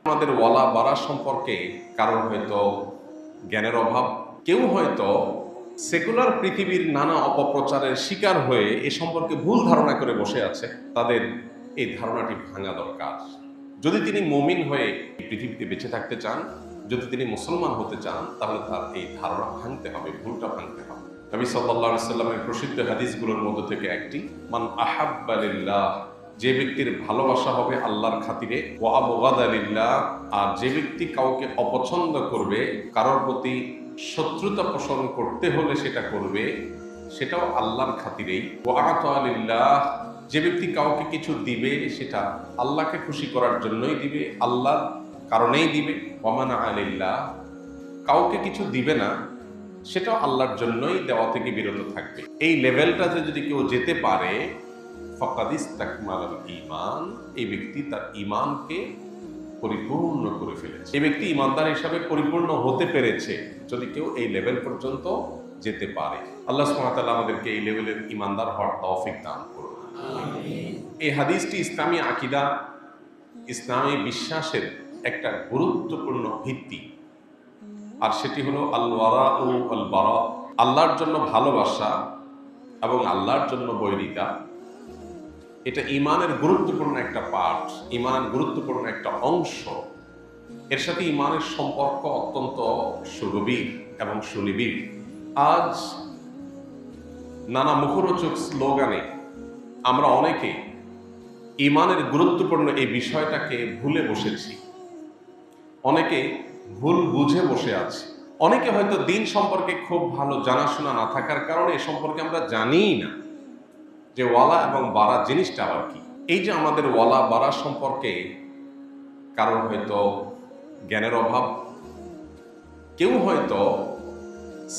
আমাদের ওয়ালা বাড়া সম্পর্কে কারণ হয়তো জ্ঞানের অভাব, কেউ হয়তো সেকুলার পৃথিবীর নানা অপপ্রচারের শিকার হয়ে এ সম্পর্কে ভুল ধারণা করে বসে আছে। তাদের এই ধারণাটি ভাঙা দরকার। যদি তিনি মুমিন হয়ে পৃথিবীতে বেঁচে থাকতে চান, যদি তিনি মুসলমান হতে চান, তাহলে তার এই ধারণা ভাঙতে হবে, ভুলটা ভাঙতে হবে। নবী সাল্লাল্লাহু আলাইহি সাল্লামের প্রসিদ্ধ হাদিসগুলোর মধ্যে থেকে একটি, মান আহাব্বা লিল্লাহ, যে ব্যক্তির ভালোবাসা হবে আল্লাহর খাতিরে, ওয়া আবগাদা লিল্লাহ, আর যে ব্যক্তি কাউকে অপছন্দ করবে, কারোর প্রতি শত্রুতা পোষণ করতে হলে সেটা করবে, সেটাও আল্লাহর খাতিরেই। ওয়া আতা লিল্লাহ, যে ব্যক্তি কাউকে কিছু দিবে সেটা আল্লাহকে খুশি করার জন্যই দিবে, আল্লাহর কারণেই দিবে। ওয়া মানা লিল্লাহ, কাউকে কিছু দিবে না, সেটাও আল্লাহর জন্যই দেওয়া থেকে বিরত থাকবে। এই লেভেলটাতে যদি কেউ যেতে পারে, ফাকাদ ইসতাকমালাল ঈমান, এই ব্যক্তি তার ঈমানকে পরিপূর্ণ করে ফেলেছে। এই ব্যক্তি ঈমানদার হিসাবে পরিপূর্ণ হতে পেরেছে যদি কেউ এই লেভেল পর্যন্ত যেতে পারে। আল্লাহ সুবহানাহু ওয়া তাআলা আমাদেরকে এই লেভেলের ঈমানদার হওয়ার তৌফিক দান করুন। আমিন। এই হাদিসটি ইসলামী আকীদা, ইসলামী বিশ্বাসের একটা গুরুত্বপূর্ণ ভিত্তি, আর সেটি হলো আল ওয়ারাউ ওয়াল বারা, আল্লাহর জন্য ভালোবাসা এবং আল্লাহর জন্য বৈরিতা। এটা ঈমানের গুরুত্বপূর্ণ একটা পার্ট, ঈমানের গুরুত্বপূর্ণ একটা অংশ। এর সাথে ঈমানের সম্পর্ক অত্যন্ত সুগভীর এবং সুনিবিড়। আজ নানা মুখরোচক স্লোগানে আমরা অনেকে ঈমানের গুরুত্বপূর্ণ এই বিষয়টাকে ভুলে বসেছি, অনেকে ভুল বুঝে বসে আছে। অনেকে হয়তো দিন সম্পর্কে খুব ভালো জানাশোনা না থাকার কারণে এ সম্পর্কে আমরা জানিই না যে ওয়ালা এবং বারা জিনিসটা আবার কি। এই যে আমাদের ওয়ালা বারা সম্পর্কে কারণ হয়তো জ্ঞানের অভাব, কেউ হয়তো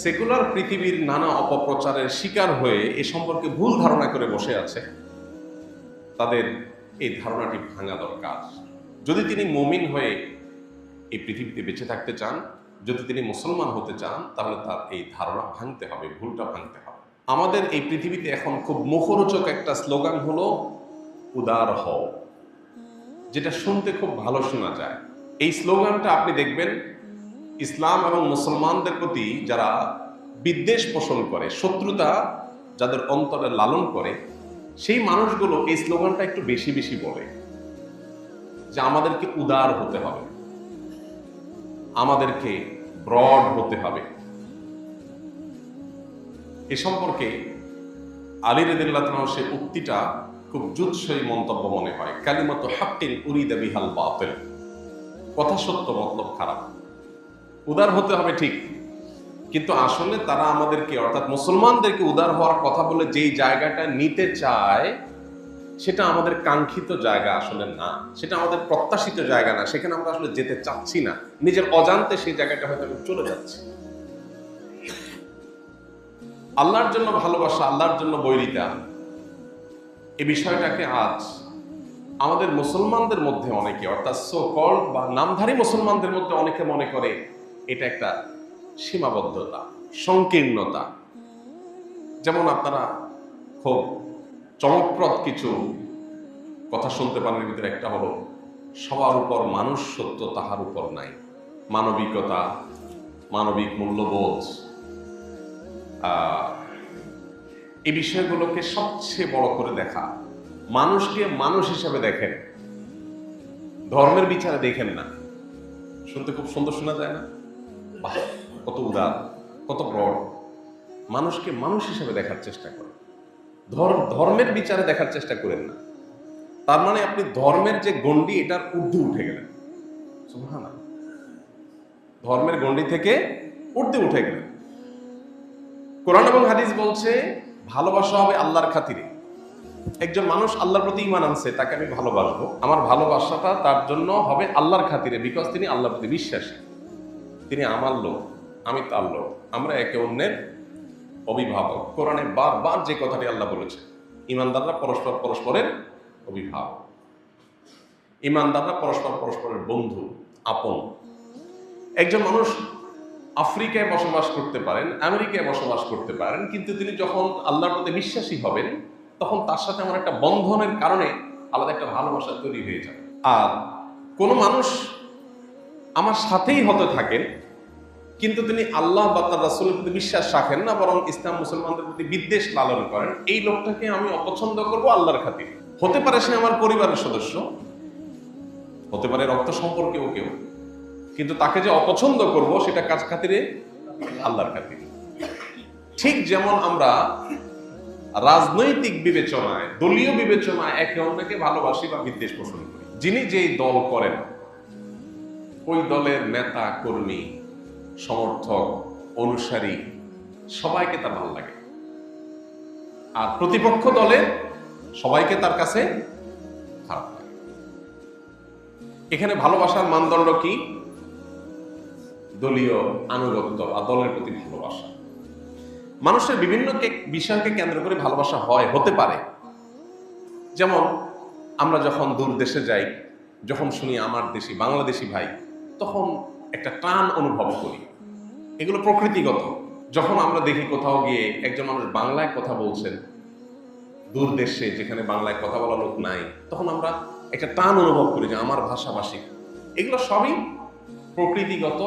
সেকুলার পৃথিবীর নানা অপপ্রচারের শিকার হয়ে এ সম্পর্কে ভুল ধারণা করে বসে আছে। তাদের এই ধারণাটি ভাঙা দরকার। যদি তিনি মুমিন হয়ে এই পৃথিবীতে বেঁচে থাকতে চান, যদি তিনি মুসলমান হতে চান, তাহলে তার এই ধারণা ভাঙতে হবে, ভুলটা ভাঙতে হবে। আমাদের এই পৃথিবীতে এখন খুব মুখরোচক একটা স্লোগান হলো উদার হও, যেটা শুনতে খুব ভালো শোনা যায়। এই স্লোগানটা আপনি দেখবেন ইসলাম এবং মুসলমানদের প্রতি যারা বিদ্বেষ পোষণ করে, শত্রুতা যাদের অন্তরে লালন করে, সেই মানুষগুলো এই স্লোগানটা একটু বেশি বেশি বলে যে আমাদেরকে উদার হতে হবে, আমাদেরকে ব্রড হতে হবে। এ সম্পর্কে আলী রাদিয়াল্লাহু তাআলা সে উক্তিটা খুব জুৎসই মন্তব্য মনে হয়। কালিমাতু হাক্কিন উরিদা বিহাল বাতিল, কথা সত্য মতলব খারাপ। উদার হতে হবে ঠিক, কিন্তু আসলে তারা আমাদেরকে অর্থাৎ মুসলমানদেরকে উদার হওয়ার কথা বলে যেই জায়গাটা নিতে চায় সেটা আমাদের কাঙ্ক্ষিত জায়গা আসলে না, সেটা আমাদের প্রত্যাশিত জায়গা না, সেখানে আমরা আসলে যেতে চাচ্ছি না, নিজের অজান্তে সেই জায়গাটা হয়তো আমি চলে যাচ্ছি। আল্লাহর জন্য ভালোবাসা, আল্লাহর জন্য বৈরিতা, এই বিষয়টাকে আজ আমাদের মুসলমানদের মধ্যে অনেকে, অর্থাৎ সো কল্ড বা নামধারী মুসলমানদের মধ্যে অনেকে মনে করে এটা একটা সীমাবদ্ধতা, সংকীর্ণতা। যেমন আপনারা খুব চমকপ্রদ কিছু কথা শুনতে পারেন, ভিতরে একটা হলো সবার উপর মানুষ সত্য, তাহার উপর নাই। মানবিকতা, মানবিক মূল্যবোধ, এই বিষয়গুলোকে সবচেয়ে বড় করে দেখা। মানুষকে মানুষ হিসাবে দেখেন, ধর্মের বিচারে দেখেন না। শুনতে খুব সুন্দর শোনা যায় না? বাহ, কত উদার, কত বড়। মানুষকে মানুষ হিসাবে দেখার চেষ্টা করেন, ধর্মের বিচারে দেখার চেষ্টা করেন না। তার মানে আপনি ধর্মের যে গণ্ডি, এটার ঊর্ধ্বে উঠে গেলেন। সুবহানাল্লাহ, ধর্মের গণ্ডি থেকে ঊর্ধ্বে উঠে গেলেন। কোরআন এবং হাদিস বলছে ভালোবাসা হবে আল্লাহর খাতিরে, একজন মানুষ আল্লাহর প্রতি ঈমান আনছে, তাকে আমি ভালোবাসবো, আমার ভালোবাসাটা তার জন্য হবে আল্লাহর খাতিরে, বিকজ তিনি আল্লাহর প্রতি বিশ্বাসী, তিনি আমার লোক, আমি তার লোক, আমরা একে অন্যের অভিভাবক। কোরআনে বারবার যে কথাটি আল্লাহ বলেছে, ঈমানদাররা পরস্পর পরস্পরের অভিভাবক, ঈমানদাররা পরস্পর পরস্পরের বন্ধু, আপন। একজন মানুষ আফ্রিকায় বসবাস করতে পারেন, আমেরিকায় বসবাস করতে পারেন, কিন্তু তিনি যখন আল্লাহর প্রতি বিশ্বাসী হবেন, তখন তার সাথে আমার একটা বন্ধনের কারণে আলাদা একটা ভালোবাসা তৈরি হয়ে যাবে। আর কোনো মানুষ আমার সাথেই হতে থাকেন, কিন্তু তিনি আল্লাহ বা তার রাসূলের প্রতি বিশ্বাস রাখেন না, বরং ইসলাম মুসলমানদের প্রতি বিদ্বেষ লালন করেন, এই লোকটাকে আমি অপছন্দ করব আল্লাহর খাতিরে। হতে পারে সে আমার পরিবারের সদস্য, হতে পারে রক্ত সম্পর্কেও কেউ, কিন্তু তাকে যে অপছন্দ করব সেটা কাজ খাতিরে, আল্লাহর খাতিরে। ঠিক যেমন আমরা রাজনৈতিক বিবেচনায়, দলীয় বিবেচনায় একে অন্যকে ভালোবাসি বা বিদ্বেষ পোষণ করি। যিনি যেই দল করেন, ওই দলের নেতা কর্মী, সমর্থক, অনুসারী সবাইকে তার ভালো লাগে, আর প্রতিপক্ষ দলের সবাইকে তার কাছে খারাপ লাগে। এখানে ভালোবাসার মানদণ্ড কি? দলীয় আনুগত্য বা দলের প্রতি ভালোবাসা। মানুষের বিভিন্ন বিষয়কে কেন্দ্র করে ভালোবাসা হতে পারে। যেমন আমরা যখন দূর দেশে যাই, যখন শুনি আমার দেশি বাংলাদেশি ভাই, তখন একটা টান অনুভব করি, এগুলো প্রকৃতিগত। যখন আমরা দেখি কোথাও গিয়ে একজন মানুষ বাংলায় কথা বলছেন, দূর দেশে যেখানে বাংলায় কথা বলা লোক নাই, তখন আমরা একটা টান অনুভব করি যে আমার ভাষাভাষী। এগুলো সবই প্রকৃতিগত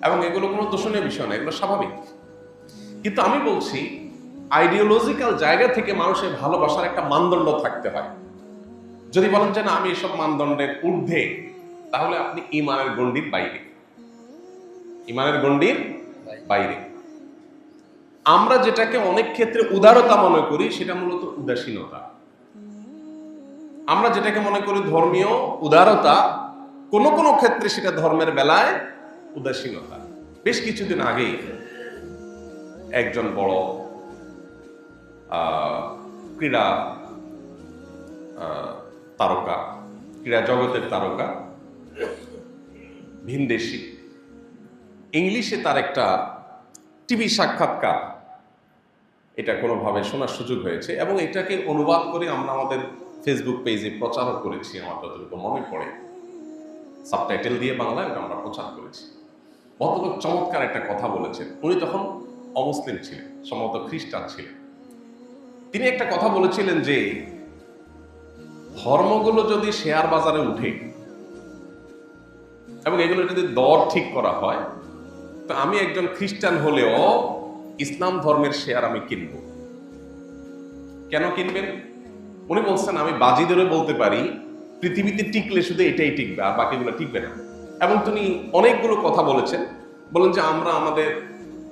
এবং এগুলো কোনো দোষণীয় বিষয় না, এগুলো স্বাভাবিক। কিন্তু আমি বলছি, আইডিওলজিক্যাল জায়গা থেকে মানুষের ভালোবাসার একটা মানদণ্ড থাকতে হয়। যদি বলেন যে না আমি এসব মানদণ্ডের ঊর্ধ্বে, তাহলে আপনি ঈমানের গণ্ডির বাইরে, ঈমানের গণ্ডির বাইরে। আমরা যেটাকে অনেক ক্ষেত্রে উদারতা মনে করি, সেটা মূলত উদাসীনতা। আমরা যেটাকে মনে করি ধর্মীয় উদারতা, কোনো কোনো ক্ষেত্রে সেটা ধর্মের বেলায় উদাসীনতা। বেশ কিছুদিন আগেই একজন বড় ক্রীড়া তারকা, ক্রীড়া জগতের তারকা, ভিনদেশী, ইংলিশে তার একটা টিভি সাক্ষাৎকার, এটা কোনোভাবে শোনার সুযোগ হয়েছে এবং এটাকে অনুবাদ করে আমরা আমাদের ফেসবুক পেজে প্রচারও করেছি। আমার যতটুকু মনে পড়ে, সাবটাইটেল দিয়ে বাংলায় এটা আমরা প্রচার করেছি। ভদ্রলোক চমৎকার একটা কথা বলেছেন। উনি তখন অমুসলিম ছিলেন, সম্ভবত খ্রিস্টান ছিলেন। তিনি একটা কথা বলেছিলেন যে ধর্মগুলো যদি শেয়ার বাজারে উঠে এবং এগুলো যদি দর ঠিক করা হয়, তো আমি একজন খ্রিস্টান হলেও ইসলাম ধর্মের শেয়ার আমি কিনব। কেন কিনবেন? উনি বলছেন আমি বাজি ধরে বলতে পারি পৃথিবীতে টিকলে শুধু এটাই টিকবে, আর বাকিগুলো টিকবে না। এবং তিনি অনেকগুলো কথা বলেছেন, বলেন যে আমরা আমাদের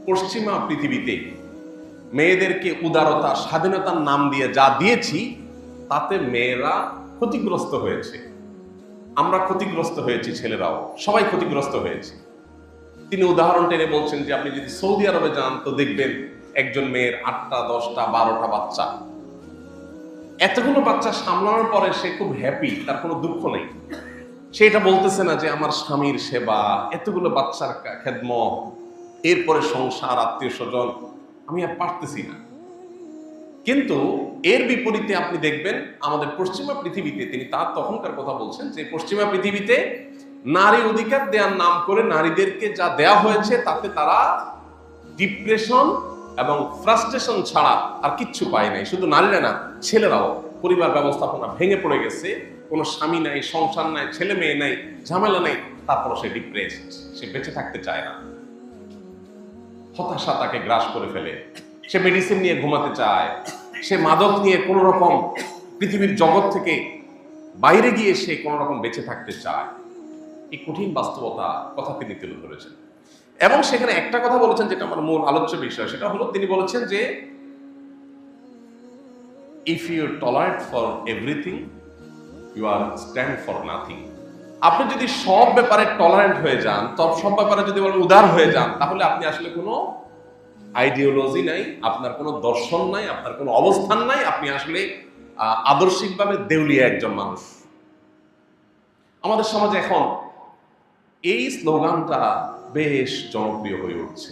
পশ্চিমা পৃথিবীতে মেয়েদেরকে উদারতা, স্বাধীনতার নাম দিয়ে যা দিয়েছি, তাতে মেয়েরা ক্ষতিগ্রস্ত হয়েছে, আমরা ক্ষতিগ্রস্ত হয়েছি, ছেলেরাও সবাই ক্ষতিগ্রস্ত হয়েছে। তিনি উদাহরণ টেনে বলছেন যে আপনি যদি সৌদি আরবে যান, তো দেখবেন একজন মেয়ের 8টা 10টা 12টা বাচ্চা। এতগুলো বাচ্চা সামলানোর পরে সে খুব হ্যাপি, তার কোনো দুঃখ নেই। সে এটা বলতেছে না যে আমার স্বামীর সেবা, এতগুলো বাচ্চার খেদমত, এরপরে সংসার, আত্মীয় স্বজন, আমি আর পারতেছি না। কিন্তু এর বিপরীতে আপনি দেখবেন আমাদের পশ্চিমা পৃথিবীতে, তিনি তার তখনকার কথা বলছেন যে পশ্চিমা পৃথিবীতে নারী অধিকার দেওয়ার নাম করে নারীদেরকে যা দেয়া হয়েছে, তাতে তারা ডিপ্রেশন এবং ফ্রাস্ট্রেশন ছাড়া আর কিচ্ছু পায় নাই। শুধু নারীরা না, ছেলেরাও। পরিবার ব্যবস্থাপনা ভেঙে পড়ে গেছে, কোনো স্বামী নাই, সংসার নাই, ছেলে মেয়ে নাই, ঝামেলা নেই, তারপর সে ডিপ্রেসড, সে বেঁচে থাকতে চায় না, হতাশা তাকে গ্রাস করে ফেলে, সে মেডিসিন নিয়ে ঘুমাতে চায়, সে মাদক নিয়ে কোন রকম পৃথিবীর জগৎ থেকে বাইরে গিয়ে সে কোন রকম বেঁচে থাকতে চায়। এই কঠিন বাস্তবতা কথা তিনি তুলে ধরেছেন এবং সেখানে একটা কথা বলেছেন যেটা আমার মূল আলোচ্য বিষয়, সেটা হলো তিনি বলেছেন যে if you tolerate for everything you are stand for nothing. আপনি যদি সব ব্যাপারে টলারেন্ট হয়ে যান, সব ব্যাপারে যদি বলেন উদার হয়ে যান, তাহলে আপনি আসলে কোনো আইডিওলজি নাই, আপনার কোনো দর্শন নাই, আপনার কোনো অবস্থান নাই, আপনি আসলে আদর্শিকভাবে দেউলিয়া একজন মানুষ। আমাদের সমাজে এখন এই স্লোগানটা বেশ জনপ্রিয় হয়ে উঠছে।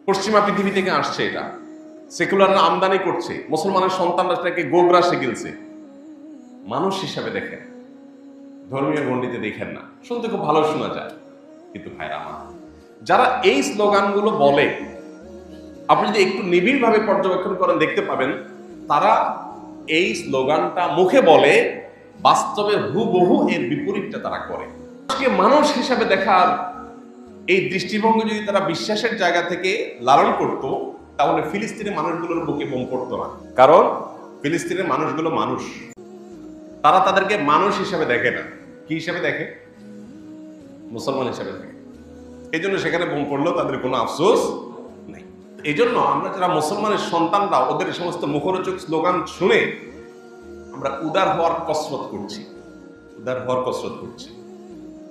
পশ্চিমা পৃথিবী থেকে আসছে এটা, সেকুলাররা আমদানি করছে, মুসলমানের সন্তানরা সেটাকে গোগরা শিখেছে। মানুষ হিসাবে দেখেন, ধর্মীয় গণ্ডিতে দেখেন না। শুনতে খুব ভালো শোনা যায়, কিন্তু ভাইরা আমার, যারা এই স্লোগানগুলো বলে, আপনি যদি একটু নিবিড়ভাবে পর্যবেক্ষণ করেন দেখতে পাবেন তারা এই স্লোগানটা মুখে বলে, বাস্তবে হুবহু এর বিপরীতটা তারা করে। মানুষ হিসাবে দেখার এই দৃষ্টিভঙ্গি যদি তারা বিশ্বাসের জায়গা থেকে লালন করত, তাহলে ফিলিস্তিনের মানুষগুলোর বুকে বোম পড়তো না। কারণ ফিলিস্তিনের মানুষগুলো মানুষ, তারা তাদেরকে মানুষ হিসাবে দেখে না। কি হিসাবে দেখে? মুসলমান হিসাবে দেখে। এই জন্য সেখানে বোম পড়লেও তাদের কোনো আফসোস নেই। এই জন্য আমরা যারা মুসলমানের সন্তানরা ওদের সমস্ত মুখরোচক স্লোগান শুনে আমরা উদার হওয়ার কসরত করছি,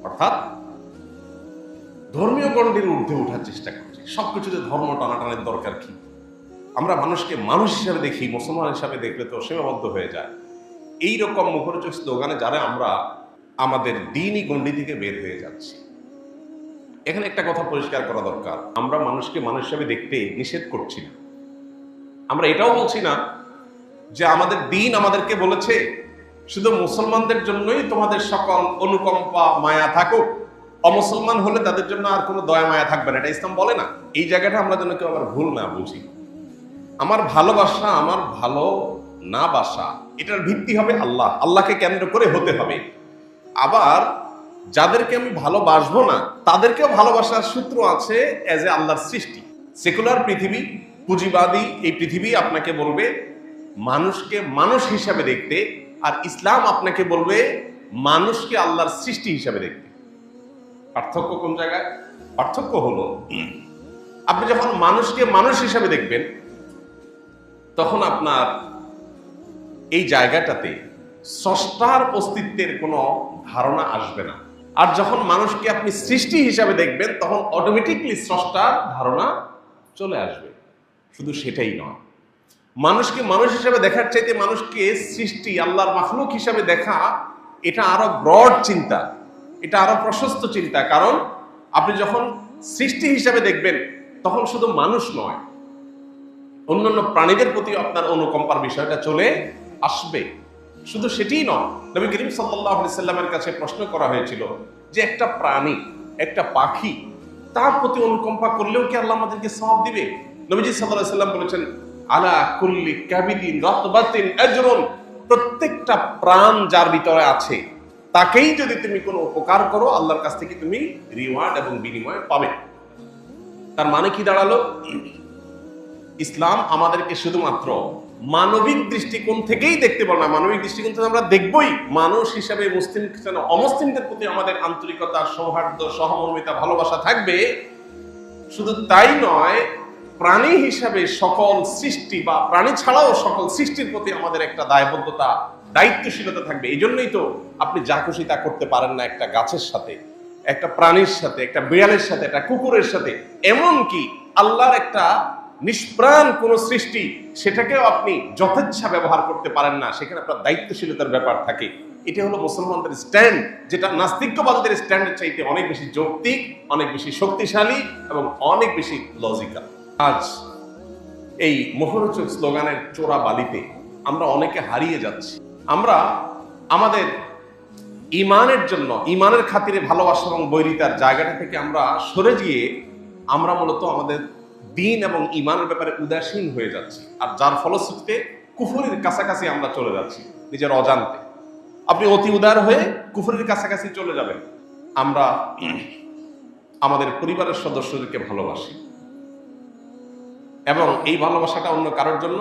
অর্থাৎ ধর্মীয় গণ্ডির ঊর্ধ্বে ওঠার চেষ্টা করছি। সবকিছুতে ধর্ম টানাটানের দরকার কি? আমরা মানুষকে মানুষ হিসাবে দেখি, মুসলমান হিসাবে দেখলে তো সীমাবদ্ধ হয়ে যায়। এইরকম মুখরোচক স্লোগানে যারা আমরা আমাদের দ্বীনি গণ্ডি থেকে বের হয়ে যাচ্ছি। এখানে একটা কথা পরিষ্কার করা দরকার, আমরা মানুষকে মানুষ হিসাবে দেখতে নিষেধ করছি না। আমরা এটাও বলছি না যে আমাদের দ্বীন আমাদেরকে বলেছে শুধু মুসলমানদের জন্যই তোমাদের সকল অনুকম্পা মায়া থাকুক, অমুসলমান হলে তাদের জন্য আর কোনো দয়া মায়া থাকবে না, এটা ইসলাম বলে না। এই জায়গাটা আমরা যেন কেউ আবার ভুল না বুঝি। আমার ভালোবাসা, আমার ভালো না বাসা, এটার ভিত্তি হবে আল্লাহ, আল্লাহকে কেন্দ্র করে হতে হবে। আবার যাদেরকে আমি ভালোবাসবো না তাদেরকেও ভালোবাসার সূত্র আছে এজ এ আল্লাহর সৃষ্টি। সেকুলার পৃথিবী, পুঁজিবাদী এই পৃথিবী আপনাকে বলবে মানুষকে মানুষ হিসাবে দেখতে, আর ইসলাম আপনাকে বলবে মানুষকে আল্লাহর সৃষ্টি হিসাবে দেখতে। পার্থক্য কোন জায়গায়? পার্থক্য হলো আপনি যখন মানুষকে মানুষ হিসাবে দেখবেন তখন আপনার এই জায়গাটাতে স্রষ্টার অস্তিত্বের কোনো ধারণা আসবে না। আর যখন মানুষকে আপনি সৃষ্টি হিসাবে দেখবেন তখন অটোমেটিকলি স্রষ্টার ধারণা চলে আসবে। শুধু সেটাই নয়, মানুষকে মানুষ হিসাবে দেখার চাইতে মানুষকে সৃষ্টি আল্লাহর মাখলুক হিসাবে দেখা, এটা আরো ব্রড চিন্তা, এটা আরো প্রশস্ত চিন্তা। কারণ আপনি যখন সৃষ্টি হিসাবে দেখবেন তখন শুধু মানুষ নয়, অন্যান্য প্রাণীদের প্রতি আপনার অনুকম্পার বিষয়টা চলে আসবে। শুধু সেটাই নয়, নবী করিম সাল্লাল্লাহু আলাইহি সাল্লামের কাছে প্রশ্ন করা হয়েছিল যে একটা প্রাণী, একটা পাখি, তার প্রতি অনুকম্পা করলেও কি আল্লাহ আমাদেরকে সওয়াব দিবে? নবীজি সাল্লাল্লাহু আলাইহি সাল্লাম বলেছেন, আলা কুল্লি কাবিদিন রাতবাতিন আজরুন, প্রত্যেকটা প্রাণ যার ভিতরে আছে তাকেই যদি তুমি কোনো উপকার করো আল্লাহর কাছ থেকে তুমি রিওয়ার্ড এবং বিনিময় পাবে। তার মানে কি দাঁড়ালো? ইসলাম আমাদেরকে শুধুমাত্র মানবিক দৃষ্টিকোণ থেকেই দেখতে বলে না, মানবিক দৃষ্টিকোণ থেকে আমরা দেখবই মানুষ হিসাবে মুসলিম অমুসলিমদের প্রতি আমাদের আন্তরিকতা, সৌহার্দ্য, সহমর্মিতা, ভালোবাসা থাকবে। শুধু তাই নয়, প্রাণী হিসাবে সকল সৃষ্টি বা প্রাণী ছাড়াও সকল সৃষ্টির প্রতি আমাদের একটা দায়বদ্ধতা, দায়িত্বশীলতা থাকবে। এই জন্যই তো আপনি যা খুশি তা করতে পারেন না একটা গাছের সাথে, একটা প্রাণীর সাথে, একটা বিড়ালের সাথে, একটা কুকুরের সাথে। এমনকি আল্লাহর একটা নিষ্প্রাণ কোন সৃষ্টি, সেটাকেও আপনি যথেচ্ছা ব্যবহার করতে পারেন না, সেখানে আপনার দায়িত্বশীলতার ব্যাপার থাকে। এটা হলো মুসলমানদের স্ট্যান্ড, যেটা নাস্তিকবাদীদের স্ট্যান্ডের চাইতে অনেক বেশি যৌক্তিক, অনেক বেশি শক্তিশালী এবং অনেক বেশি লজিক্যাল। আজ এই মুখরোচক স্লোগানের চোরা বালিতে আমরা অনেকে হারিয়ে যাচ্ছি। আমরা আমাদের ইমানের জন্য, ইমানের খাতিরে ভালোবাসা এবং বৈরিতার জায়গাটা থেকে আমরা সরে গিয়ে আমরা মূলত আমাদের দ্বীন এবং ইমানের ব্যাপারে উদাসীন হয়ে যাচ্ছি। আর যার ফলশ্রুতিতে কুফরের কাছাকাছি আমরা চলে যাচ্ছি নিজের অজান্তে। আপনি অতি উদার হয়ে কুফরের কাছাকাছি চলে যাবেন। আমরা আমাদের পরিবারের সদস্যদেরকে ভালোবাসি এবং এই ভালোবাসাটা অন্য কারোর জন্য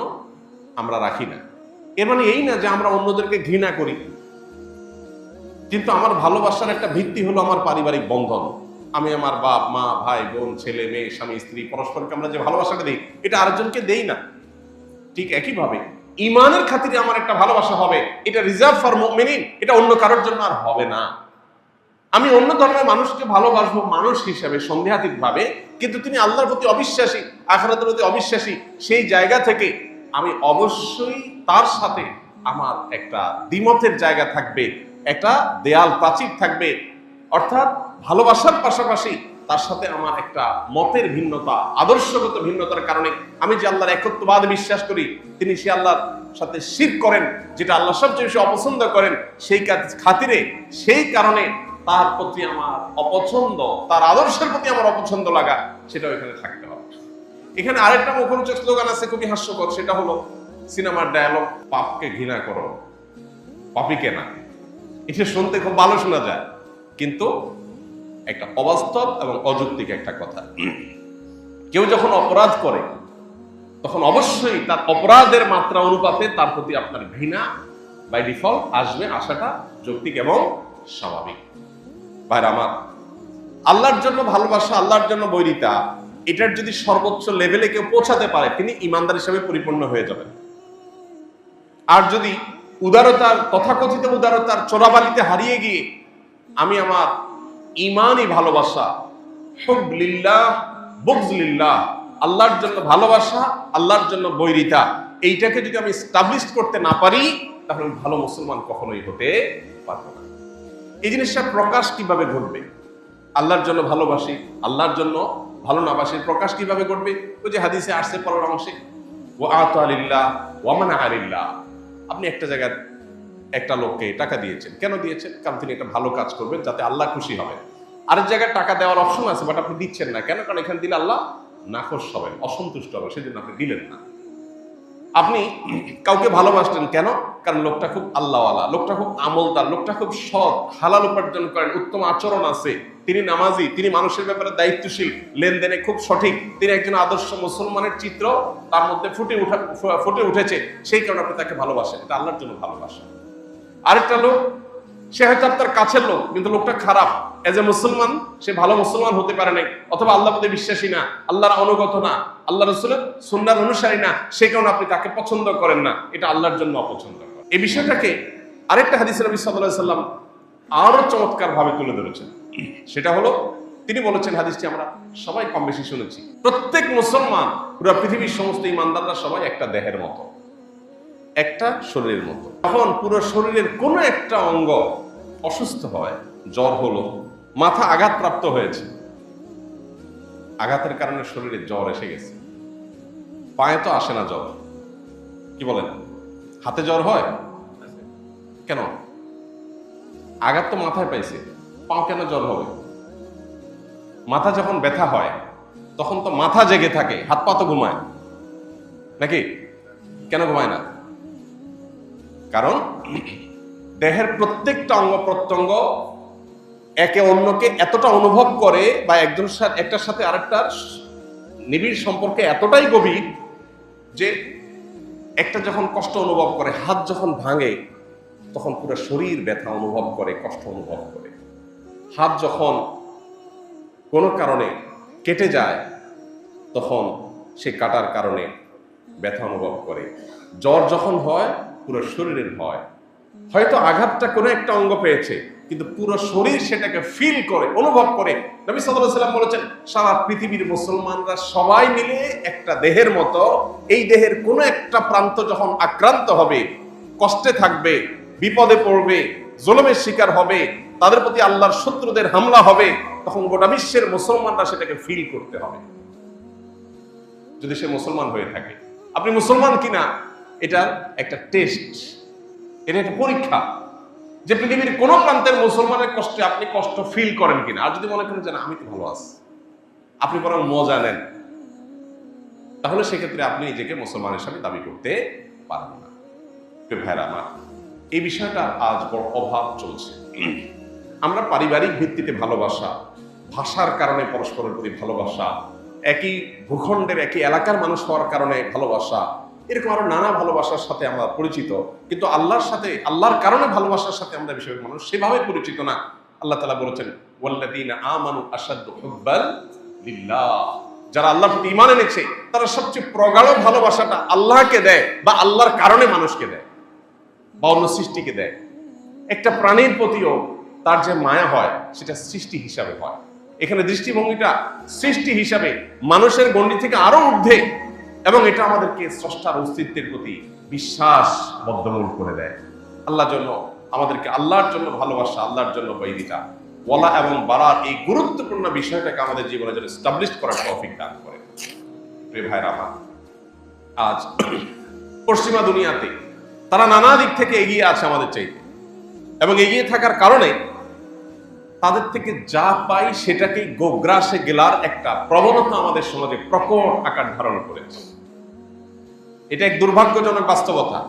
আমরা রাখি না। এর মানে এই না যে আমরা অন্যদেরকে ঘৃণা করি, কিন্তু আমার ভালোবাসার একটা ভিত্তি হলো আমার পারিবারিক বন্ধন। আমি আমার বাপ মা, ভাই বোন, ছেলে মেয়ে, স্বামী স্ত্রী, পরস্পরকে আমরা যে ভালোবাসাটা দিই, এটা আরেকজনকে দেই না। ঠিক একইভাবে ইমানের খাতিরে আমার একটা ভালোবাসা হবে, এটা রিজার্ভ ফর মুমিনিন, এটা অন্য কারোর জন্য আর হবে না। আমি অন্য ধর্মের মানুষকে ভালোবাসবো মানুষ হিসাবে সন্দেহাতীত ভাবে, কিন্তু তিনি আল্লাহর প্রতি অবিশ্বাসী, আখিরাতের প্রতি অবিশ্বাসী, সেই জায়গা থেকে আমি অবশ্যই তার সাথে আমার একটা দ্বিমতের জায়গা থাকবে, একটা দেয়াল প্রাচীর থাকবে। অর্থাৎ ভালোবাসার পাশাপাশি তার সাথে আমার একটা মতের ভিন্নতা, আদর্শগত ভিন্নতার কারণে আমি যে আল্লাহর একত্ববাদে বিশ্বাস করি, তিনি সে আল্লাহর সাথে শিরক করেন, যেটা আল্লাহ সবচেয়ে বেশি অপছন্দ করেন, সেই খাতিরে, সেই কারণে তার প্রতি আমার অপছন্দ, তার আদর্শের প্রতি আমার অপছন্দ লাগা, সেটাও এখানে থাকতে হবে। এখানে আরেকটা মুখরোচক স্লোগান আছে, খুবই হাস্যকর, সেটা হলো সিনেমার ডায়ালগ, পাপকে ঘৃণা করো, পাপীকে না। এটা শুনতে খুব ভালো শোনা যায়, কিন্তু একটা অবাস্তব এবং অযৌক্তিক একটা কথা। কেউ যখন অপরাধ করে তখন অবশ্যই তার অপরাধের মাত্রা অনুপাতে তার প্রতি আপনার ঘৃণা বাই ডিফল্ট আসবে, আসাটা যৌক্তিক এবং স্বাভাবিক। ভাইরা আমার, আল্লাহর জন্য ভালোবাসা, আল্লাহর জন্য বৈরিতা, এটার যদি সর্বোচ্চ লেভেলে কেউ পৌঁছাতে পারে, তিনি ইমানদার হিসেবে পরিপূর্ণ হয়ে যাবেন। আর যদি উদারতার, তথাকথিত উদারতার চোরাবালিতে হারিয়ে গিয়ে আমি আমার ইমানই ভালোবাসা, হুব লিল্লাহ বুগজ লিল্লাহ, আল্লাহর জন্য ভালোবাসা, আল্লাহর জন্য বৈরিতা, এইটাকে যদি আমি এস্টাবলিশ করতে না পারি, তাহলে আমি ভালো মুসলমান কখনোই হতে পারবো না। এই জিনিসটা প্রকাশ কিভাবে ঘটবে? আল্লাহর জন্য ভালোবাসি, আল্লাহর জন্য ভালো না বাসি, প্রকাশ কিভাবে ঘটবে? ওই যে হাদিসে আসছে পরের অংশে, ও আতা লিল্লাহ ওয়া মানা আলিল্লাহ। আপনি একটা জায়গায় একটা লোককে টাকা দিয়েছেন, কেন দিয়েছেন? কারণ তিনি একটা ভালো কাজ করবেন, যাতে আল্লাহ খুশি হবেন। আরেক জায়গায় টাকা দেওয়ার অপশন আছে, বাট আপনি দিচ্ছেন না কেন? কারণ এখানে দিলে আল্লাহ নাখোশ হবেন, অসন্তুষ্ট হবেন, সেজন্য আপনি দিলেন না। আপনি কাউকে ভালোবাসলেন কেন? কারণ লোকটা খুব আল্লাহওয়ালা, লোকটা খুব আমলদার, লোকটা খুব সৎ, হালাল উপার্জন করেন, উত্তম আচরণ আছে, তিনি নামাজি, তিনি মানুষের ব্যাপারে দায়িত্বশীল, লেনদেনে খুব সঠিক, তিনি একজন আদর্শ মুসলমানের চিত্র তার মধ্যে ফুটে উঠেছে, সেই কারণে আপনি তাকে ভালোবাসেন। এটা আল্লাহর জন্য ভালোবাসা। আরেকটা লোক, সে হয়তো আপনার কাছের লোক, কিন্তু লোকটা খারাপ, এজ এ মুসলমান সে ভালো মুসলমান হতে পারে নাই, অথবা আল্লাহ প্রতি বিশ্বাসী না, আল্লাহর অনুগত না, আল্লাহ রসুলের সুন্নাহর অনুসারী না, সেই কারণে আপনি তাকে পছন্দ করেন না, এটা আল্লাহর জন্য অপছন্দ করেন। এই বিষয়টাকে আরেকটা হাদিসে নবী সাল্লাল্লাহু আলাইহি সাল্লাম আরো চমৎকার ভাবে তুলে ধরেছেন। সেটা হলো, তিনি বলেছেন, হাদিসটি আমরা সবাই কম বেশি শুনেছি, প্রত্যেক মুসলমান, পুরো পৃথিবীর সমস্ত ইমানদাররা সবাই একটা দেহের মতো, একটা শরীরের মতো। যখন পুরো শরীরের কোনো একটা অঙ্গ অসুস্থ হয়, জ্বর হলো, মাথা আঘাতপ্রাপ্ত হয়েছে, আঘাতের কারণে শরীরে জ্বর এসে গেছে, পায়ে তো আসে না জ্বর, কি বলেন? হাতে জ্বর হয় কেন? আঘাত তো মাথায় পাইছে, পাও কেন জ্বর হবে? মাথা যখন ব্যথা হয় তখন তো মাথা জেগে থাকে, হাত পা তো ঘুমায় নাকি? কেন ঘুমায় না? কারণ দেহের প্রত্যেকটা অঙ্গ প্রত্যঙ্গ একে অন্যকে এতটা অনুভব করে, বা একটার সাথে আরেকটার নিবিড় সম্পর্কে এতটাই গভীর যে একটা যখন কষ্ট অনুভব করে, হাত যখন ভাঙে, তখন পুরো শরীর ব্যথা অনুভব করে, কষ্ট অনুভব করে। হাত যখন কোনো কারণে কেটে যায়, তখন সে কাটার কারণে ব্যথা অনুভব করে। জ্বর যখন হয়, পুরো শরীরের হয়। হয়তো আঘাতটা কোনো একটা অঙ্গ পেয়েছে, কিন্তু পুরো শরীর সেটাকে ফিল করে, অনুভব করে। নবী সাল্লাল্লাহু আলাইহি ওয়াসাল্লাম বলেছেন, সারা পৃথিবীর মুসলমানরা সবাই মিলে একটা দেহের মতো, এই দেহের কোনো একটা প্রান্ত যখন আক্রান্ত হবে, কষ্টে থাকবে, বিপদে পড়বে, জুলুমের শিকার হবে, তাদের প্রতি আল্লাহর শত্রুদের হামলা হবে, তখন গোটা বিশ্বের মুসলমানরা সেটাকে ফিল করতে হবে, যদি সে মুসলমান হয়ে থাকে। আপনি মুসলমান কিনা এটার একটা টেস্ট, এটা একটা পরীক্ষা, যে পৃথিবীর কোন প্রান্তের মুসলমানের কষ্টে আপনি কষ্ট ফিল করেন কিনা। আর যদি মনে করেন যে না, আমি তো ভালো আছি, আপনি বরং মজা নেন, তাহলে সেক্ষেত্রে আপনি নিজেকে মুসলমান হিসাবে দাবি করতে পারবেন না। ভাইরা আমার, এই বিষয়টা আজ বড় অভাব চলছে। আমরা পারিবারিক ভিত্তিতে ভালোবাসা, ভাষার কারণে পরস্পরের প্রতি ভালোবাসা, একই ভূখণ্ডের একই এলাকার মানুষ হওয়ার কারণে ভালোবাসা, এরকম আরো নানা ভালোবাসার সাথে আমরা পরিচিত, কিন্তু আল্লাহর সাথে, আল্লাহর কারণে ভালোবাসার সাথে আমরা বিষয়ের মানুষ সেভাবে পরিচিত না। আল্লাহ তাআলা বলেছেন, ওয়াল্লাযীনা আমানু আশাদ্দু হুব্বান লিল্লাহ, যারা আল্লাহর প্রতি ঈমান এনেছে তারা সবচেয়ে প্রগাঢ় ভালোবাসাটা আল্লাহকে দেয়, বা আল্লাহর কারণে মানুষকে দেয়, বা অন্য সৃষ্টিকে দেয়। একটা প্রাণীর প্রতিও তার যে মায়া হয়, সেটা সৃষ্টি হিসাবে হয়। এখানে দৃষ্টিভঙ্গিটা সৃষ্টি হিসাবে, মানুষের গণ্ডি থেকে আরো ঊর্ধ্বে, এবং এটা আমাদেরকে স্রষ্টার অস্তিত্বের প্রতি বিশ্বাস বদ্ধমূল করে দেয়। আল্লাহর জন্য আমাদেরকে আল্লাহর জন্য ভালোবাসা, আল্লাহর জন্য বৈরিতা, ওয়ালা এবং বারার এই গুরুত্বপূর্ণ বিষয়টাকে আমাদের জীবনে যেন এস্টাবলিশ করার তৌফিক দান করে। প্রিয় ভাইরা আমার, আজ পশ্চিমা দুনিয়াতে তারা নানা দিক থেকে এগিয়ে আছে আমাদের চাইতে, এবং এগিয়ে থাকার কারণে তাদের থেকে যা পাই সেটাকেই গোগ্রাসে গেলার একটা প্রবণতা আমাদের সমাজে প্রকট আকার ধারণ করেছে। এটা এক দুর্ভাগ্যজনক বাস্তবতা।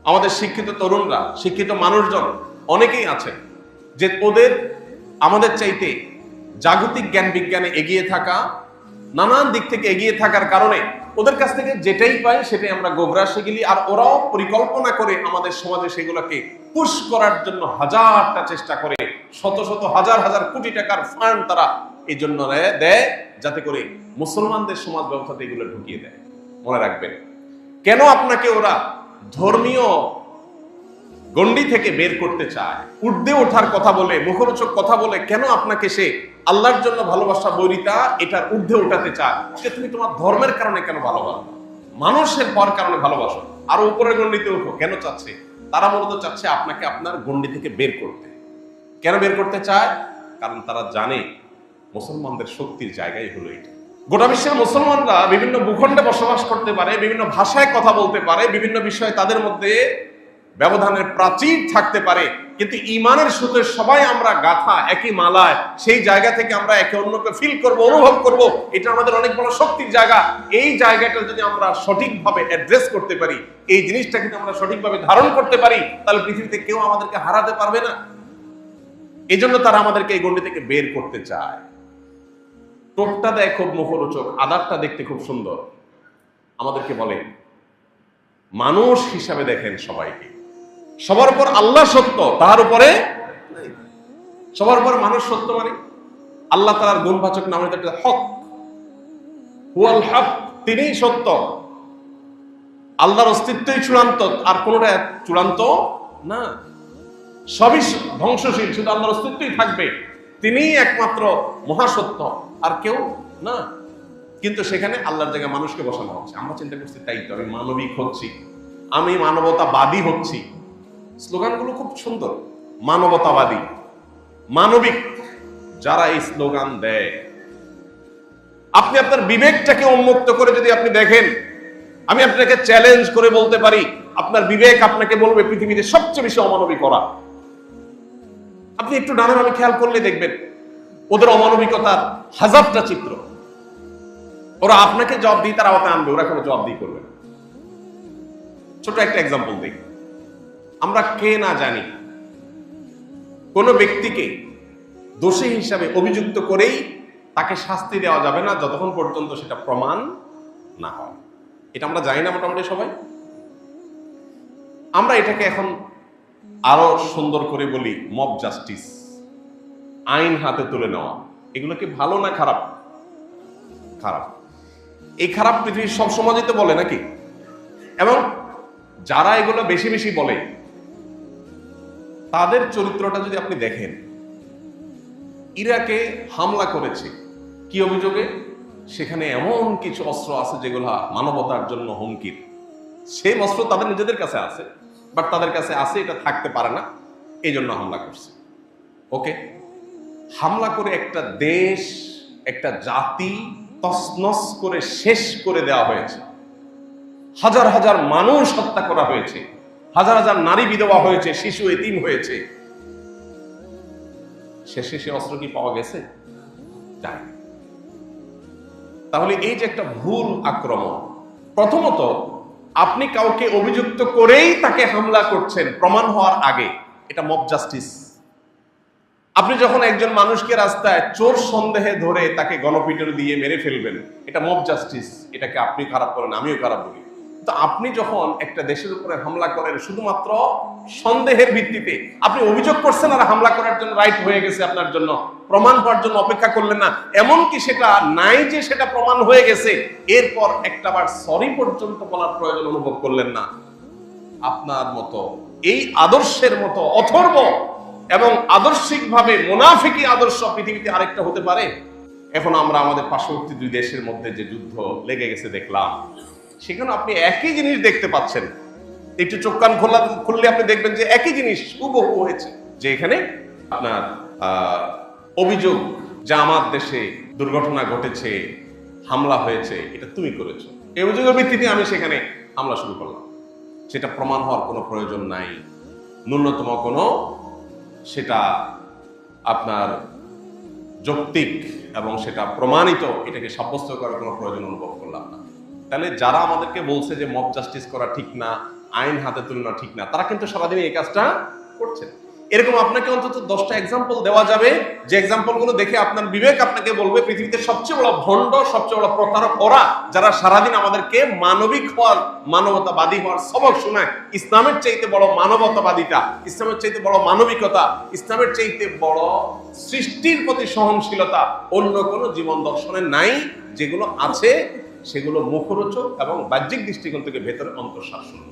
আমাদের শিক্ষিত তরুণরা, শিক্ষিত মানুষজন অনেকেই আছেন যে ওদের আমাদের চাইতে জাগতিক জ্ঞান বিজ্ঞানে এগিয়ে থাকা, নানান দিক থেকে এগিয়ে থাকার কারণে ওদের কাছ থেকে যেটাই পাই সেটাই আমরা গোগ্রাসে গেলি, আর ওরাও পরিকল্পনা করে আমাদের সমাজে সেগুলোকে পুশ করার জন্য হাজারটা চেষ্টা করে, শত শত হাজার হাজার কোটি টাকার ফান্ড তারা এই জন্য দেয় যাতে করে মুসলমানদের সমাজ ব্যবস্থাতে এগুলো ঢুকিয়ে দেয়। মনে রাখবেন, কেন আপনাকে ওরা ধর্মীয় গণ্ডি থেকে বের করতে চায়, ঊর্ধ্বে ওঠার কথা বলে, মুখরোচক কথা বলে কেন আপনাকে সে আল্লাহর জন্য ভালোবাসা, বৈরিতা এটার ঊর্ধ্বে উঠাতে চায় যে তুমি তোমার ধর্মের কারণে কেন ভালোবাসো, মানুষের পর কারণে ভালোবাসো, আরো উপরের গণ্ডিতে উঠো কেন চাচ্ছে? তারা মূলত চাচ্ছে আপনাকে আপনার গণ্ডি থেকে বের করতে। কেন বের করতে চায়? কারণ তারা জানে মুসলমানদের শক্তির জায়গায় হলো এটা। গোটা বিশ্বের মুসলমানরা বিভিন্ন ভূখণ্ডে বসবাস করতে পারে, বিভিন্ন ভাষায় কথা বলতে পারে, বিভিন্ন বিষয়ে তাদের মধ্যে ব্যবধানের প্রাচীর থাকতে পারে, কিন্তু ঈমানের সুতে সবাই আমরা গাথা একই মালায়, সেই জায়গা থেকে আমরা একে অন্যকে ফিল করব, অনুভব করব, এটা আমাদের অনেক বড় শক্তির জায়গা। এই জায়গাটা যদি আমরা সঠিকভাবে অ্যাড্রেস করতে পারি, এই জিনিসটা যদি আমরা সঠিকভাবে ধারণ করতে পারি, তাহলে পৃথিবীতে কেউ আমাদেরকে হারাতে পারবে না। এই জন্য তারা আমাদেরকে এই গণ্ডি থেকে বের করতে চায়। টোপটা দেয় খুব মুখরোচক, আদারটা দেখতে খুব সুন্দর, আমাদেরকে বলে মানুষ হিসাবে দেখেন সবাইকে, সবার উপর আল্লাহ সত্য, তাহার উপরে সবার উপর মানুষ সত্য। মানে আল্লাহ তাআলার গুণবাচক নাম হক, হুয়াল হক, তিনিই সত্য। আল্লাহর অস্তিত্বই চূড়ান্ত, আর কোনটা চূড়ান্ত না, সবই ধ্বংসশীল, শুধু আল্লাহর অস্তিত্বই থাকবে, তিনিই একমাত্র মহাসত্য, আর কেউ না। কিন্তু সেখানে আল্লাহর জায়গায় মানুষকে বসানো হচ্ছে। আমরা চিন্তা করছি তাই তো, আমি মানবিক হচ্ছি, আমি মানবতাবাদী হচ্ছি। স্লোগানগুলো খুব সুন্দর, মানবতাবাদী, মানবিক। যারা এই স্লোগান দেয়, আপনি আপনার বিবেকটাকে উন্মুক্ত করে যদি আপনি দেখেন, আমি আপনাকে চ্যালেঞ্জ করে বলতে পারি, আপনার বিবেক আপনাকে বলবে পৃথিবীতে সবচেয়ে বেশি অমানবিক ওরা। আপনি একটু ডানে বামে খেয়াল করলে দেখবেন ওদের অমানবিকতার হাজারটা চিত্র। ওরা আপনাকে জবাব দিয়ে তার আওতায় আনবে, ওরা কোনো জবাব দিয়ে করবে না। ছোট একটা এক্সাম্পল দিই। আমরা কে না জানি কোন ব্যক্তিকে দোষী হিসাবে অভিযুক্ত করেই তাকে শাস্তি দেওয়া যাবে না যতক্ষণ পর্যন্ত সেটা প্রমাণ না হয়। এটা আমরা জানি না মোটামুটি সবাই। আমরা এটাকে এখন আরো সুন্দর করে বলি মব জাস্টিস, আইন হাতে তুলে নেওয়া। এগুলো কি ভালো না খারাপ? খারাপ। এই খারাপ পৃথিবীর সব সমাজই তো বলে নাকি? এবং যারা এগুলো বেশি বেশি বলে তাদের চরিত্রটা যদি আপনি দেখেন, ইরাকে হামলা করেছে কি অভিযোগে? সেখানে এমন কিছু অস্ত্র আছে যেগুলো মানবতার জন্য হুমকির। সেই অস্ত্র তাদের নিজেদের কাছে আছে, বাট তাদের কাছে আছে, এটা থাকতে পারে না, এই জন্য হামলা করছে। ওকে, হামলা করে একটা দেশ, একটা জাতি তছনছ করে শেষ করে দেওয়া হয়েছে, হাজার হাজার মানুষ হত্যা করা হয়েছে, হাজার হাজার নারী বিধবা হয়েছে, শিশু এতিম হয়েছে। শেষে সে অস্ত্র কি পাওয়া গেছে? যাই। তাহলে এই যে একটা ভুল আক্রমণ, প্রথমত আপনি কাউকে অভিযুক্ত করেই তাকে হামলা করছেন প্রমাণ হওয়ার আগে, এটা মব জাস্টিস। আপনি যখন একজন মানুষকে রাস্তায় চোর সন্দেহে ধরে তাকে গণপিটুনি দিয়ে মেরে ফেলবেন, এটা মব জাস্টিস। এটাকে আপনি খারাপ করেন, আমিও খারাপ বলি। তো আপনি যখন একটা দেশের উপরে হামলা করেন শুধুমাত্র সন্দেহের ভিত্তিতে, আপনি অভিযোগ করছেন আর হামলা করার জন্য রাইট হয়ে গেছে আপনার জন্য, প্রমাণ হওয়ার জন্য অপেক্ষা করলেন না, এমনকি সেটা নাই যে সেটা প্রমাণ হয়ে গেছে এরপর একটাবার সরি পর্যন্ত বলার প্রয়োজন অনুভব করলেন না। আপনার মতো এই আদর্শের মতো অথর্ব এবং আদর্শিকভাবে মুনাফিকি আদর্শ পৃথিবীতে আরেকটা হতে পারে? এখন আমরা আমাদের পার্শ্ববর্তী দুই দেশের মধ্যে যে যুদ্ধ লেগে গেছে দেখলাম, সেখানে আপনি একই জিনিস দেখতে পাচ্ছেন। একটু চোখ কান খুললে আপনি দেখবেন যে একই জিনিস হুবহু হয়েছে। যে এখানে আপনার অভিযোগ যে আমার দেশে দুর্ঘটনা ঘটেছে, হামলা হয়েছে, এটা তুমি করেছো, এই অভিযোগের ভিত্তিতে আমি সেখানে হামলা শুরু করলাম। সেটা প্রমাণ হওয়ার কোনো প্রয়োজন নাই, ন্যূনতম কোনো সেটা আপনার যৌক্তিক এবং সেটা প্রমাণিত এটাকে সাব্যস্ত করার কোনো প্রয়োজন অনুভব করলাম না। তাহলে যারা আমাদেরকে বলছে যে মব জাস্টিস করা ঠিক না, আইন হাতে তুলনা ঠিক না, তারা কিন্তু সারাদিন এই কাজটা করছেন। এরকম আপনাকে অন্তত 10টা এক্সাম্পল দেওয়া যাবে, যে এক্সাম্পলগুলো দেখে আপনার বিবেক আপনাকে বলবে পৃথিবীতে সবচেয়ে বড় ভণ্ড, সবচেয়ে বড় প্রতারক ওরা, যারা সারাদিন আমাদেরকে মানবিক হওয়ার, মানবতাবাদী হওয়ার সবক শোনায়। ইসলামের চাইতে বড় মানবতাবাদিতা, ইসলামের চাইতে বড় মানবিকতা, ইসলামের চাইতে বড় সৃষ্টির প্রতি সহনশীলতা অন্য কোনো জীবন দর্শনের নাই। যেগুলো আছে সেগুলো মুখরোচক এবং বাহ্যিক দৃষ্টিকোণ থেকে ভেতরে অন্তঃশ্বাস শূন্য।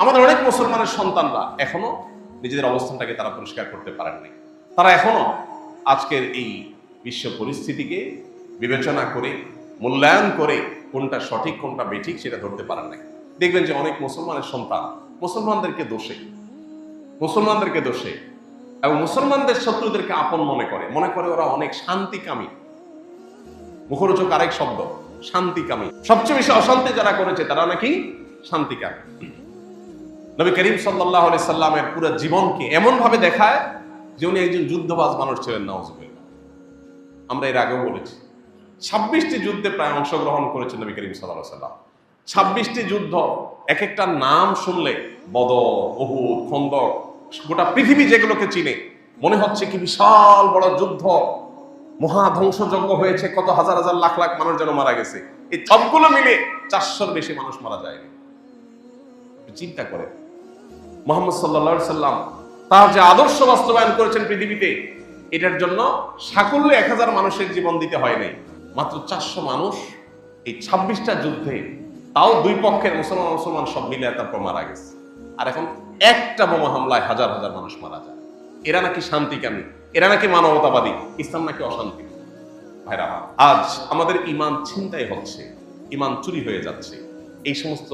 আমাদের অনেক মুসলমানের সন্তানরা এখনো নিজেদের অবস্থানটাকে তারা পরিষ্কার করতে পারেননি। তারা এখনো আজকের এই বিশ্ব পরিস্থিতিকে বিবেচনা করে, মূল্যায়ন করে কোনটা সঠিক কোনটা বেঠিক সেটা ধরতে পারেন নাই। দেখবেন যে অনেক মুসলমানের সন্তান মুসলমানদেরকে দোষে এবং মুসলমানদের শত্রুদেরকে আপন মনে করে ওরা অনেক শান্তিকামী। মুখরোচক আরেক শব্দ, শান্তিকামী। সবচেয়ে বেশি অশান্তি যারা করেছে তারা নাকি শান্তিকামী। নবী করিম সাল্লাল্লাহু আলাইহি সাল্লামের পুরো জীবনকে এমন ভাবে দেখায় যে উনি একজন যুদ্ধবাজ মানুষ ছিলেন। নাউজুবিল্লাহ। আমরা এর আগেও বলেছি 26টি যুদ্ধে প্রায় অংশগ্রহণ করেছেন নবী করিম সাল্লাল্লাহু আলাইহি সাল্লাম। 26টি যুদ্ধ, এক একটা নাম শুনলে বদর, উহুদ, খন্দক, গোটা পৃথিবী যেগুলোকে চিনে মনে হচ্ছে কি বিশাল বড় যুদ্ধ, মহা ধ্বংসযজ্ঞ হয়েছে, কত হাজার হাজার লাখ লাখ মানুষ যেন মারা গেছে। এই সবগুলো মিলে 400-র বেশি মানুষ মারা যায়নি। চিন্তা করে মুহাম্মদ সাল্লাল্লাহু আলাইহি সাল্লাম তার যে আদর্শ বাস্তবায়ন করেছেন পৃথিবীতে, এটার জন্য সাকুল্যে 1000 মানুষের জীবন দিতে হয় নাই, মাত্র 400 মানুষ এই 26টা যুদ্ধে, তাও দুই পক্ষের মুসলমান সব মিলে তারপর মারা গেছে। আর এখন একটা বোমা হামলায় হাজার হাজার মানুষ মারা যায়। এরা নাকি শান্তিকামী, এরা নাকি মানবতাবাদী, ইসলাম নাকি অশান্তি। ভাইরা, আজ আমাদের ঈমান ছিনতাই হচ্ছে, ঈমান চুরি হয়ে যাচ্ছে, এই সমস্ত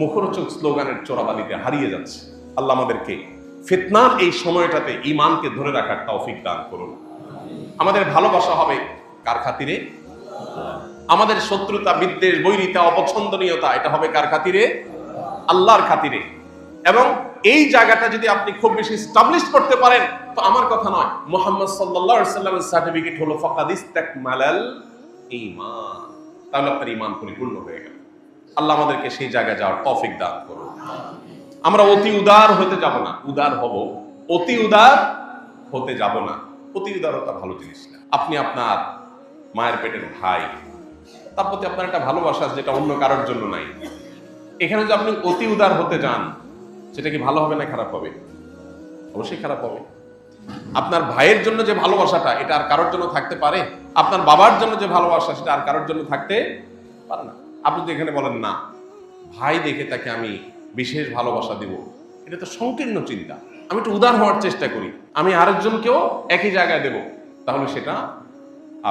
মুখরোচক স্লোগানের চোরাবালিতে হারিয়ে যাচ্ছে। আল্লাহ আমাদেরকে ফিতনার এই সময়টাতে ঈমানকে ধরে রাখার তৌফিক দান করুন। আমাদের ভালোবাসা হবে কার খাতিরে? আমাদের শত্রুতা, বিদ্বেষ, বৈরিতা, অপছন্দনীয়তা এটা হবে কার খাতিরে? আল্লাহর খাতিরে। এবং এই জায়গাটা যদি আপনি খুব বেশি এস্টাবলিশ করতে পারেন, তো আমার কথা নয়, মুহাম্মদ সাল্লাল্লাহু আলাইহি সাল্লামের সার্টিফিকেট হলো ফাকাদ ইসতাকমালাল ঈমান, তাহলে আপনার ঈমান পরিপূর্ণ হয়ে গেল। আল্লাহ আমাদেরকে সেই জায়গায় যাওয়ার তৌফিক দান করুন। আমরা অতি উদার হতে যাব না, উদার হব, অতি উদার হতে যাব না। অতি উদারতা ভালো জিনিস না। আপনি আপনার মায়ের পেটের ভাই, তার প্রতি আপনার একটা ভালোবাসা যেটা অন্য কারোর জন্য নাই। এখানে যদি আপনি অতি উদার হতে যান, সেটা কি ভালো হবে না খারাপ হবে? অবশ্যই খারাপ হবে। আপনার ভাইয়ের জন্য যে ভালোবাসাটা, এটা আর কারোর জন্য থাকতে পারে? আপনার বাবার জন্য যে ভালোবাসা, সেটা আর কারোর জন্য থাকতে পারে না। আপনি যদি এখানে বলেন না, ভাই দেখে তাকে আমি বিশেষ ভালোবাসা দিব, এটা তো সংকীর্ণ চিন্তা। আমি একটু উদার হওয়ার চেষ্টা করি, আমি আরেকজনকেও একই জায়গায় দেব, তাহলে সেটা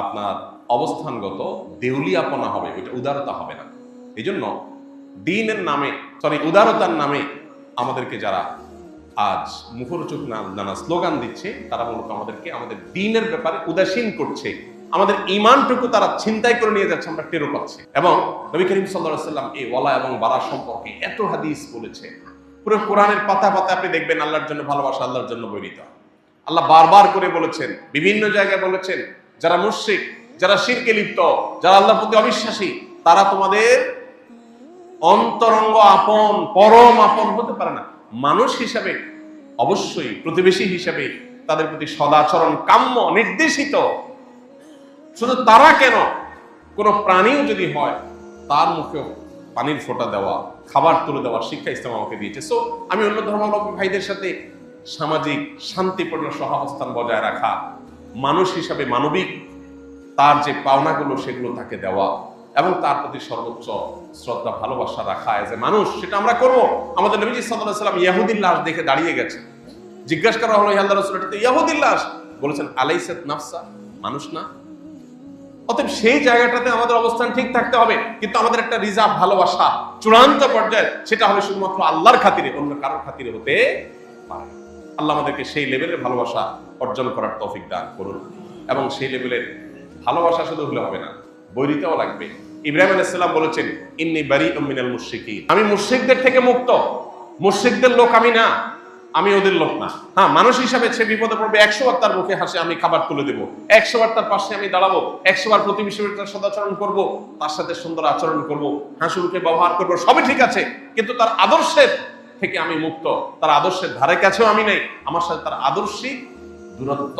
আপনার অবস্থানগত দেউলিয়াপনা হবে, এটা উদারতা হবে না। এই জন্য দ্বীনের নামে, উদারতার নামে আমাদেরকে যারা আজ মুখরোচক নানা স্লোগান দিচ্ছে, তারা মূলত আমাদেরকে আমাদের দ্বীনের ব্যাপারে উদাসীন করছে। আমাদের ঈমানটুকু তারা ছিনতাই করে নিয়ে যাচ্ছে, আমরা টেরও পাচ্ছি। এবং নবী করিম সাল্লাল্লাহু আলাইহি সাল্লাম এই ওয়ালা এবং বারা সম্পর্কে এত হাদিস বলেছে। পুরো কোরআনের পাতা পাতা আপনি দেখবেন আল্লাহর জন্য ভালোবাসা, আল্লাহর জন্য বৈরিতা। আল্লাহ বারবার করে বলেছেন, বিভিন্ন জায়গায় বলেছেন, যারা মুশরিক, যারা শিরকে লিপ্ত, যারা আল্লাহর প্রতি অবিশ্বাসী, তারা তোমাদের অন্তরঙ্গ আপন, পরম আপন হতে পারে না। মানুষ হিসাবে অবশ্যই, প্রতিবেশী হিসাবে তাদের প্রতি সদাচরণ কাম্য, নির্দেশিত। শুধু তারা কেন, কোন প্রাণীও যদি হয় তার মুখেও পানির ফোঁটা দেওয়া, খাবার তুলে দেওয়ার শিক্ষা ইসলাম আমাকে দিয়েছে। সো আমি অন্য ধর্মাবলম্বী ভাইদের সাথে সামাজিক শান্তিপূর্ণ সহাবস্থান বজায় রাখা, মানুষ হিসাবে মানবিক তার যে পাওনাগুলো সেগুলো তাকে দেওয়া এবং তার প্রতি সর্বোচ্চ শ্রদ্ধা ভালোবাসা রাখা এজ এ মানুষ, সেটা আমরা করবো। আমাদের নবীজি সাল্লাল্লাহু আলাইহি ওয়াসাল্লাম ইহুদীর লাশ দেখে দাঁড়িয়ে গেছে, জিজ্ঞাসা করা হলো, ইয়া আল্লাহর রাসূল, এটা তো ইহুদীর লাশ। বলেছেন, আলাইসাত নাফসা, মানুষ না? অতএব সেই জায়গাটাতে আমাদের অবস্থান ঠিক থাকতে হবে, কিন্তু আমাদের একটা রিজার্ভ ভালোবাসা চূড়ান্ত পর্যায়ে, সেটা হবে শুধুমাত্র আল্লাহর খাতিরে, অন্য কারোর খাতিরে হতে পারে। আল্লাহ আমাদেরকে সেই লেভেলের ভালোবাসা অর্জন করার তৌফিক দান করুন, এবং সেই লেভেলের ভালোবাসা শুধু হলে হবে না, বৈরিতাও লাগবে। ইব্রাহিম আলাইহিস সালাম বলেছেন, ইন্নী বারীউম মিনাল মুশরিকিন, আমি মুশরিকদের থেকে মুক্ত। মুশরিকদের লোক আমি না, আমি ওদের লোক না। হ্যাঁ, মানুষ হিসাবে সে বিপদে পড়বে, 100 বার তার মুখে হাসি আমি খাবার তুলে দেবো, 100 বার তার পাশে আমি দাঁড়াবো, 100 বার প্রতিবেশীর তার সদাচরণ করবো, তার সাথে সুন্দর আচরণ করবো, হাসি মুখে ব্যবহার করবো, সবই ঠিক আছে, কিন্তু তার আদর্শের থেকে আমি মুক্ত, তার আদর্শের ধারে কাছেও আমি নেই। আমার সাথে তার আদর্শিক দূরত্ব,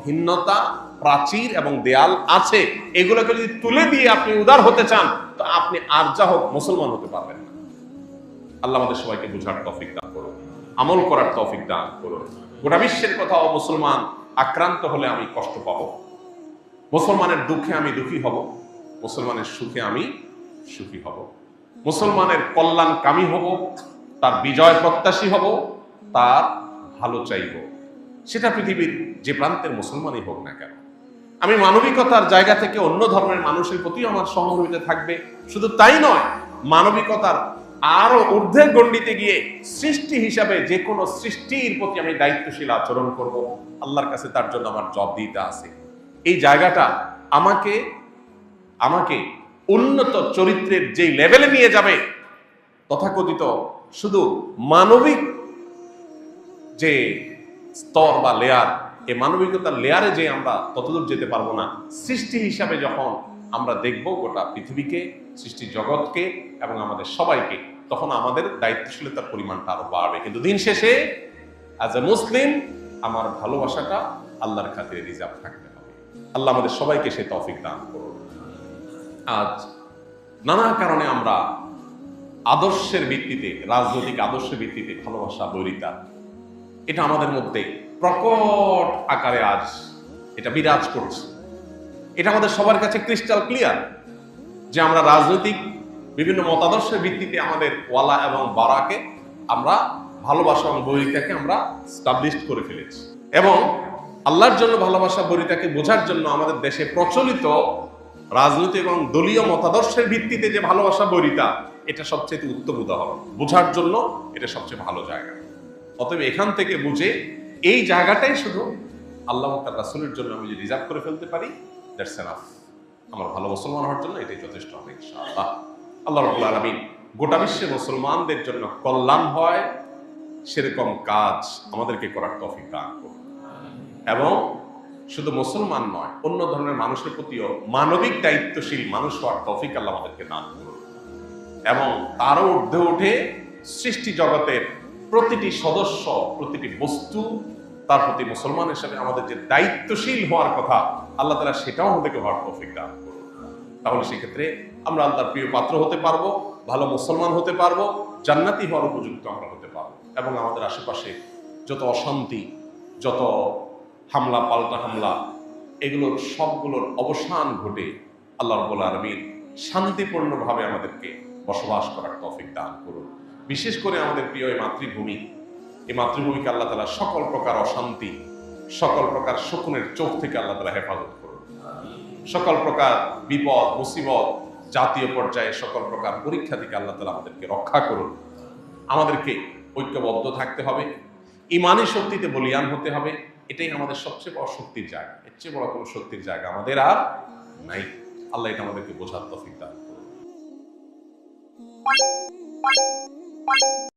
ভিন্নতা, প্রাচীর এবং দেয়াল আছে। এগুলোকে যদি তুলে দিয়ে আপনি উদার হতে চান, তো আপনি আর যা হোক মুসলমান হতে পারবেন না। আল্লাহ আমাদের সবাইকে বুঝার তৌফিক দান করুন, আমল করার তৌফিক দান করুন। গোটা বিশ্বের কোথাও মুসলমান আক্রান্ত হলে আমি কষ্ট পাবো, মুসলমানের দুঃখে আমি দুঃখী হব, মুসলমানের সুখে আমি সুখী হব, মুসলমানের কল্যাণকামী হব, তার বিজয় প্রত্যাশী হব, তার ভালো চাইব, সেটা পৃথিবীর যে প্রান্তের মুসলমানই হোক না কেন। আমি মানবিকতার জায়গা থেকে অন্য ধর্মের মানুষের প্রতি আমার সহমর্মিতা থাকবে। শুধু তাই নয়, মানবিকতার আরো ঊর্ধ্বের গণ্ডিতে গিয়ে সৃষ্টি হিসাবে যে কোনো সৃষ্টির প্রতি আমি দায়িত্বশীল আচরণ করব। আল্লাহর কাছে তার জন্য আমার জবাবদিহিতা আছে। এই জায়গাটা আমাকে আমাকে উন্নত চরিত্রের যে লেভেলে নিয়ে যাবে, তথাকথিত শুধু মানবিক যে স্তর বা লেয়ার, এই মানবিকতার লেয়ারে যে আমরা ততদূর যেতে পারবো না। সৃষ্টি হিসাবে যখন আমরা দেখব গোটা পৃথিবীকে, সৃষ্টি জগৎকে এবং আমাদের সবাইকে, তখন আমাদের দায়িত্বশীলতার পরিমাণটা আরো বাড়বে। কিন্তু দিন শেষে অ্যাজ এ মুসলিম আমার ভালোবাসাটা আল্লাহর খাতিরে রিজার্ভ থাকতে হবে। আল্লাহ আমাদের সবাইকে সেই তৌফিক দান করুন। আজ নানা কারণে আমরা আদর্শের ভিত্তিতে, রাজনৈতিক আদর্শের ভিত্তিতে ভালোবাসা, বৈরিতা, এটা আমাদের মধ্যে প্রকট আকারে আজ এটা বিরাজ করছে। এটা আমাদের সবার কাছে ক্রিস্টাল ক্লিয়ার যে আমরা রাজনৈতিক বিভিন্ন মতাদর্শের ভিত্তিতে আমাদের ওয়ালা এবং বারাকে আমরা ভালোবাসা এবং বৈরিতাকে আমরা স্টাবলিশ করে ফেলেছি। এবং আল্লাহর জন্য ভালোবাসা, বৈরিতাকে বোঝার জন্য আমাদের দেশে প্রচলিত রাজনৈতিক এবং দলীয় মতাদর্শের ভিত্তিতে যে ভালোবাসা, বৈরিতা, এটা সবচেয়ে উত্তম উদাহরণ। বোঝার জন্য এটা সবচেয়ে ভালো জায়গা। অতএব এখান থেকে বুঝে এই জায়গাটাই শুধু আল্লাহ তার রাসূলের জন্য আমি যদি রিজার্ভ করে ফেলতে পারি, দ্যাটস এনাফ। আমার ভালো মুসলমান হওয়ার জন্য এটাই যথেষ্ট হবে ইনশাআল্লাহ। আল্লাহ রাব্বুল আলামিন গোটা বিশ্বের মুসলমানদের জন্য কল্যাণ হয় সেরকম কাজ আমাদেরকে করার তৌফিক দান করুন, এবং শুধু মুসলমান নয়, অন্য ধর্মের মানুষের প্রতিও মানবিক দায়িত্বশীল মানুষ হওয়ার তৌফিক আল্লাহ আমাদেরকে দান করুন, এবং তারও ঊর্ধ্বে উঠে সৃষ্টি জগতের প্রতিটি সদস্য, প্রতিটি বস্তু, তার প্রতি মুসলমান হিসেবে আমাদের যে দায়িত্বশীল হওয়ার কথা, আল্লাহ তাআলা সেটাও আমাদেরকে হওয়ার তৌফিক দান করুন। তাহলে সেক্ষেত্রে আমরা আল্লাহর প্রিয় পাত্র হতে পারবো, ভালো মুসলমান হতে পারবো, জান্নাতি হওয়ার উপযুক্ত আমরা হতে পারবো, এবং আমাদের আশেপাশে যত অশান্তি, যত হামলা পাল্টা হামলা, এগুলোর সবগুলোর অবসান ঘটে আল্লাহ রাব্বুল আলামিন শান্তিপূর্ণভাবে আমাদেরকে বসবাস করার তৌফিক দান করুন। বিশেষ করে আমাদের প্রিয় এই মাতৃভূমি, এই মাতৃভূমিকে আল্লাহ তাআলা সকল প্রকার অশান্তি, সকল প্রকার শকুনের চোখ থেকে আল্লাহ তাআলা হেফাজত করুন। সকল প্রকার বিপদ, মুসিবত, জাতীয় পর্যায়ে সকল প্রকার পরীক্ষা থেকে আল্লাহ তাআলা আমাদেরকে রক্ষা করুন। আমাদেরকে ঐক্যবদ্ধ থাকতে হবে, ঈমানি শক্তিতে বলীয়ান হতে হবে। এটাই আমাদের সবচেয়ে বড় শক্তির জায়গা। এর চেয়ে বড় কোনো শক্তির জায়গা আমাদের আর নাই। আল্লাহ এটা আমাদেরকে বোঝার তৌফিক দান করুন।